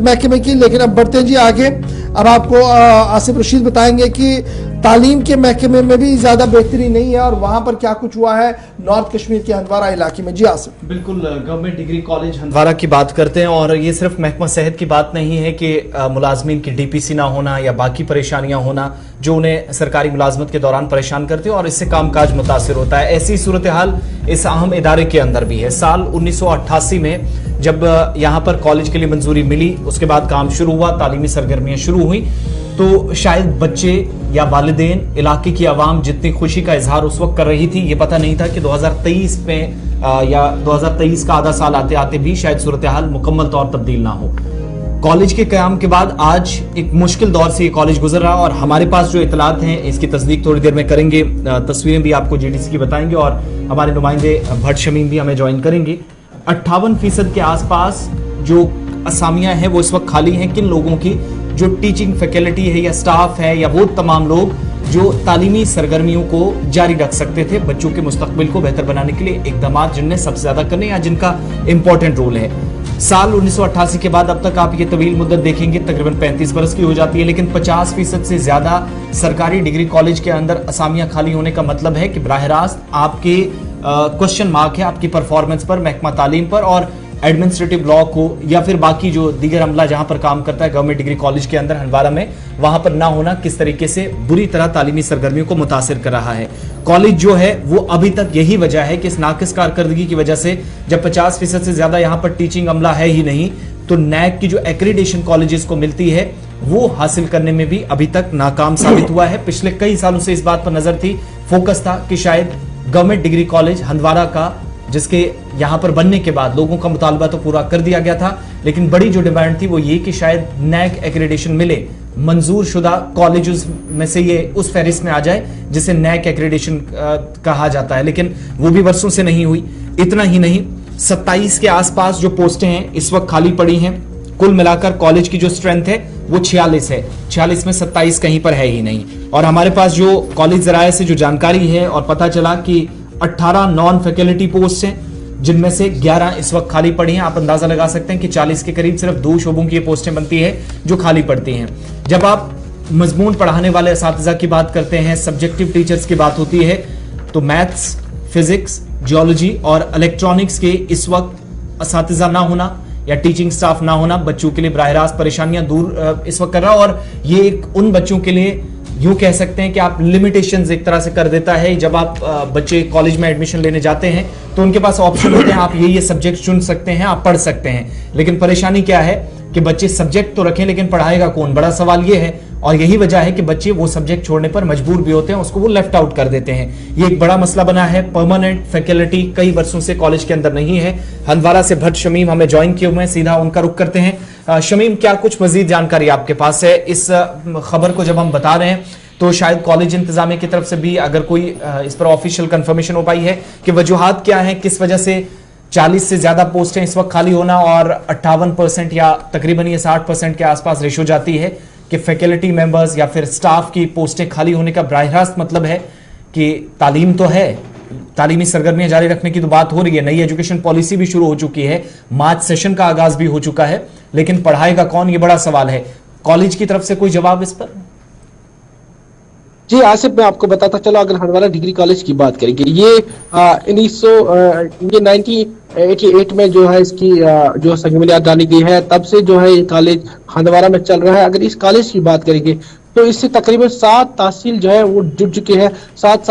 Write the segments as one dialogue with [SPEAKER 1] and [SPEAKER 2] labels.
[SPEAKER 1] महकमे की। लेकिन अब बढ़ते हैं जी आगे। अब आपको आसिफ रशीद बताएंगे कि तालीम के महकमे में भी ज्यादा बेहतरी नहीं है और वहां पर क्या कुछ हुआ है नॉर्थ कश्मीर के हंदवारा इलाके में। जी आसिफ।
[SPEAKER 2] बिल्कुल, गवर्नमेंट डिग्री कॉलेज हंदवारा की बात करते हैं और ये सिर्फ महकमा सेहत की बात नहीं है कि मुलाजमीन की डीपीसी ना होना या बाकी परेशानियां होना जो उन्हें सरकारी मुलाजमत के दौरान परेशान करते हैं और इससे कामकाज मुतासिर होता है। ऐसी सूरत हाल इस अहम इदारे के अंदर भी है। साल 1988 में जब यहाँ पर कॉलेज के लिए मंजूरी मिली, उसके बाद काम शुरू हुआ, तालीमी सरगर्मियां शुरू हुई, तो शायद बच्चे या वालिदैन, इलाके की आवाम जितनी खुशी का इजहार उस वक्त कर रही थी, ये पता नहीं था कि 2023 में या 2023 का आधा साल आते आते भी शायद सूरत हाल मुकम्मल तौर तब्दील ना हो। कॉलेज के क़याम के बाद आज एक मुश्किल दौर से ये कॉलेज गुजर रहा और हमारे पास जो इतलात हैं इसकी तस्दीक थोड़ी देर में करेंगे। तस्वीरें भी आपको जेडीसी की बताएंगे और हमारे नुमाइंदे भट्ट शमीम भी हमें ज्वाइन करेंगे। 58% के आसपास जो असामियां हैं वो इस वक्त खाली हैं। किन लोगों की? जो टीचिंग फैकल्टी है या स्टाफ है या वो तमाम लोग जो तालीमी सरगर्मियों को जारी रख सकते थे, बच्चों के मुस्तकबिल को बेहतर बनाने के लिए इकदाम जिनने सबसे ज्यादा करने या जिनका इंपॉर्टेंट रोल है। साल 1988 के बाद अब तक आप ये तवील मुद्दत देखेंगे तकरीबन 35 बरस की हो जाती है, लेकिन 50% से ज्यादा सरकारी डिग्री कॉलेज के अंदर असामियां खाली होने का मतलब है कि बराह रास्त आपके क्वेश्चन मार्क है आपकी परफॉर्मेंस पर, महकमा तालीम पर और एडमिनिस्ट्रेटिव लॉ को या फिर बाकी जो दीगर अमला जहां पर काम करता है गवर्नमेंट डिग्री कॉलेज के अंदर हंदवारा में, वहां पर ना होना किस तरीके से बुरी तरह तालीमी सरगर्मियों को मुतासिर कर रहा है। कॉलेज जो है वो अभी तक यही वजह है कि इस नाकिस कारकर्दगी की वजह से जब 50% से ज्यादा यहां पर टीचिंग अमला है ही नहीं, तो नैक की जो एक्रेडिटेशन कॉलेजेस को मिलती है वो हासिल करने में भी अभी तक नाकाम साबित हुआ है। पिछले कई सालों से इस बात पर नजर थी, फोकस था कि शायद गवर्नमेंट डिग्री कॉलेज हंदवारा का, जिसके यहां पर बनने के बाद लोगों का मुतालबा तो पूरा कर दिया गया था, लेकिन बड़ी जो डिमांड थी वो ये कि शायद नैक एक्रेडिटेशन मिले, मंजूर शुदा कॉलेजेस में से ये उस फहरिस्त में आ जाए जिसे नैक एक्रेडिटेशन कहा जाता है, लेकिन वो भी वर्षों से नहीं हुई। इतना ही नहीं, 27 के आसपास जो पोस्टें हैं इस वक्त खाली पड़ी हैं। कुल मिलाकर कॉलेज की जो स्ट्रेंथ है वो 46 है, 46 में 27 कहीं पर है ही नहीं। और हमारे पास जो कॉलेज जराये से जो जानकारी है और पता चला कि 18 नॉन फैकल्टी पोस्ट हैं जिनमें से 11 इस वक्त खाली पड़ी हैं। आप अंदाजा लगा सकते हैं कि 40 के करीब सिर्फ 2 शोबों की पोस्टें बनती है जो खाली पड़ती हैं। जब आप मजमून पढ़ाने वाले असातिज़ा की बात करते हैं, सब्जेक्टिव टीचर्स की बात होती है, तो मैथ्स, फिजिक्स, जियोलॉजी और इलेक्ट्रॉनिक्स के इस वक्त असातिज़ा ना होना या टीचिंग स्टाफ ना होना बच्चों के लिए बराह रास्त परेशानियां दूर इस वक्त कर रहा है। और ये एक उन बच्चों के लिए यूं कह सकते हैं कि आप लिमिटेशंस एक तरह से कर देता है। जब आप बच्चे कॉलेज में एडमिशन लेने जाते हैं तो उनके पास ऑप्शन होते हैं, आप ये सब्जेक्ट चुन सकते हैं, आप पढ़ सकते हैं, लेकिन परेशानी क्या है कि बच्चे सब्जेक्ट तो रखें लेकिन पढ़ाएगा कौन, बड़ा सवाल ये है। और यही वजह है कि बच्चे वो सब्जेक्ट छोड़ने पर मजबूर भी होते हैं, उसको वो लेफ्ट आउट कर देते हैं। ये एक बड़ा मसला बना है। परमानेंट फैकल्टी कई वर्षों से कॉलेज के अंदर नहीं है। हंदवारा से भट्ट शमीम हमें ज्वाइन किए हुए हैं, सीधा उनका रुख करते हैं। शमीम, क्या कुछ मजीद जानकारी आपके पास है? इस खबर को जब हम बता रहे हैं तो शायद कॉलेज इंतजामिया की तरफ से भी अगर कोई इस पर ऑफिशियल कंफर्मेशन हो पाई है कि वजूहात क्या है, किस वजह से 40 से ज्यादा पोस्टें इस वक्त खाली होना और 58% या तकरीबन ये 60% के आसपास रेशो जाती है कि फैकल्टी मेंबर्स या फिर स्टाफ की पोस्टें खाली होने का बराह रास्त मतलब है कि तालीम तो है, तालीमी सरगर्मियां जारी रखने की तो बात हो रही है, नई एजुकेशन पॉलिसी भी शुरू हो चुकी है, मार्च सेशन का आगाज भी हो चुका है, लेकिन पढ़ाएगा कौन, ये बड़ा सवाल है। कॉलेज की तरफ से कोई जवाब इस पर?
[SPEAKER 3] जी आसिफ, मैं आपको बताता चलो, अगर हंदवारा डिग्री कॉलेज की बात करेंगे, ये 1988 में जो है इसकी जो संगमिलियात डाली गई है, तब से जो है ये कॉलेज हंदवारा में चल रहा है। अगर इस कॉलेज की बात करेंगे तो इससे तकरीबन 7 तहसील जो है वो जुड़ चुके हैं। 7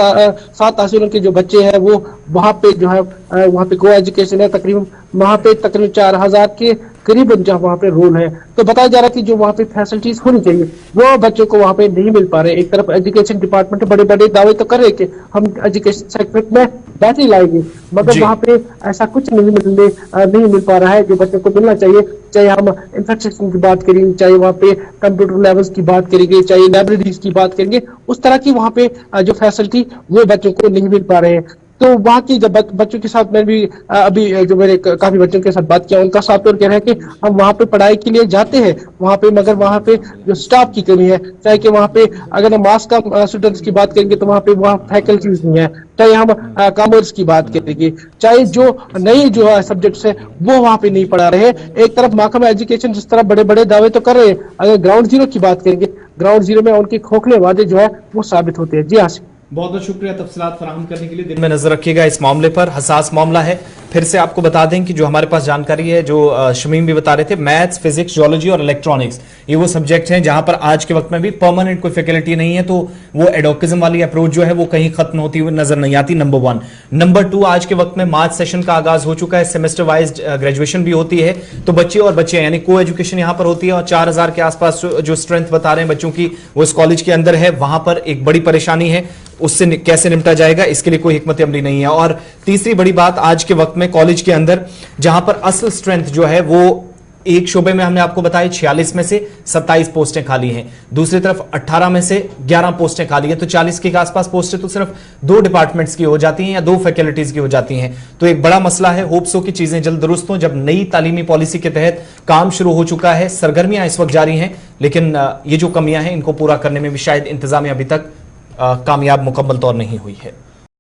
[SPEAKER 3] तहसीलों के जो बच्चे हैं वो वहाँ पे जो है वहाँ पे को एजुकेशन है, तकरीबन वहाँ पे तकरीबन 4000 के करीबन जो वहाँ पे रोल है। तो बताया जा रहा है कि जो वहाँ पे फैसिलिटीज होनी चाहिए वो बच्चों को वहाँ पे नहीं मिल पा रहे। एक तरफ एजुकेशन डिपार्टमेंट बड़े बड़े दावे तो कर रहे कि हम एजुकेशन सेक्टर में बेहतरी लाएंगे, मगर वहाँ पे ऐसा कुछ नहीं मिल पा रहा है जो बच्चों को मिलना चाहिए। चाहे हम इंफ्रास्ट्रक्चर की बात करेंगे, चाहे वहाँ पे कंप्यूटर लेवल्स की बात करेंगे, चाहे लाइब्रेरीज की बात करेंगे, उस तरह की वहाँ पे जो फैसिलिटी वो बच्चों को नहीं मिल पा रहे हैं। तो वहाँ की जब बच्चों के साथ मैं भी अभी जो मेरे काफी बच्चों के साथ बात किया, उनका साफ तौर कह रहा है कि हम वहाँ पे पढ़ाई के लिए जाते हैं वहाँ पे, मगर वहाँ पे जो स्टाफ की कमी है, चाहे कि वहाँ पे अगर हम मास का स्टूडेंट्स की बात करेंगे तो वहाँ पे फैकल्टीज नहीं है, चाहे हम कॉमर्स की बात करेंगे, चाहे जो नई जो है सब्जेक्ट्स है वो वहाँ पे नहीं पढ़ा रहे। एक तरफ महकमा एजुकेशन जिस तरह बड़े बड़े दावे तो कर रहे हैं, अगर ग्राउंड जीरो की बात करेंगे, ग्राउंड जीरो में उनके खोखले वादे जो है वो साबित होते हैं। जी हाँ,
[SPEAKER 2] बहुत बहुत शुक्रिया तफसीलात फराहम करने के लिए। दिन में नजर रखिएगा इस मामले पर, हसास मामला है। फिर से आपको बता दें कि जो हमारे पास जानकारी है, जो शमीम भी बता रहे थे, मैथ्स, फिजिक्स, जियोलॉजी और इलेक्ट्रॉनिक्स ये वो सब्जेक्ट हैं जहां पर आज के वक्त में भी परमानेंट कोई फैकल्टी नहीं है, तो वो एडोकिज्म वाली अप्रोच जो है वो कहीं खत्म होती हुई नजर नहीं आती। नंबर 1। नंबर 2, आज के वक्त में मार्च सेशन का आगाज हो चुका है, सेमेस्टर वाइज ग्रेजुएशन भी होती है, तो बच्चे और बच्चे यानी को एजुकेशन यहां पर होती है, और 4000 के आसपास जो स्ट्रेंथ बता रहे हैं बच्चों की वो इस कॉलेज के अंदर है। वहां पर एक बड़ी परेशानी है, उससे कैसे निपटा जाएगा इसके लिए कोई हिकमत अमली नहीं है। और तीसरी बड़ी बात, आज के वक्त में कॉलेज के अंदर जहां पर असल स्ट्रेंथ जो है वो एक शोबे में हमने आपको बताया 46 में से 27 पोस्टें खाली हैं, दूसरी तरफ 18 में से 11 पोस्टें खाली हैं, तो 40 के आसपास पोस्टें तो सिर्फ 2 डिपार्टमेंट्स की हो जाती हैं या 2 फैकल्टीज की हो जाती हैं। तो एक बड़ा मसला है। होप सो की चीजें जल्द दुरुस्त हों। जब नई तालीमी पॉलिसी के तहत काम शुरू हो चुका है, सरगर्मियां इस वक्त जारी हैं, लेकिन ये जो कमियां हैं इनको पूरा करने में भी शायद इंतजामिया अभी तक कामयाब मुकम्मल तौर नहीं हुई है।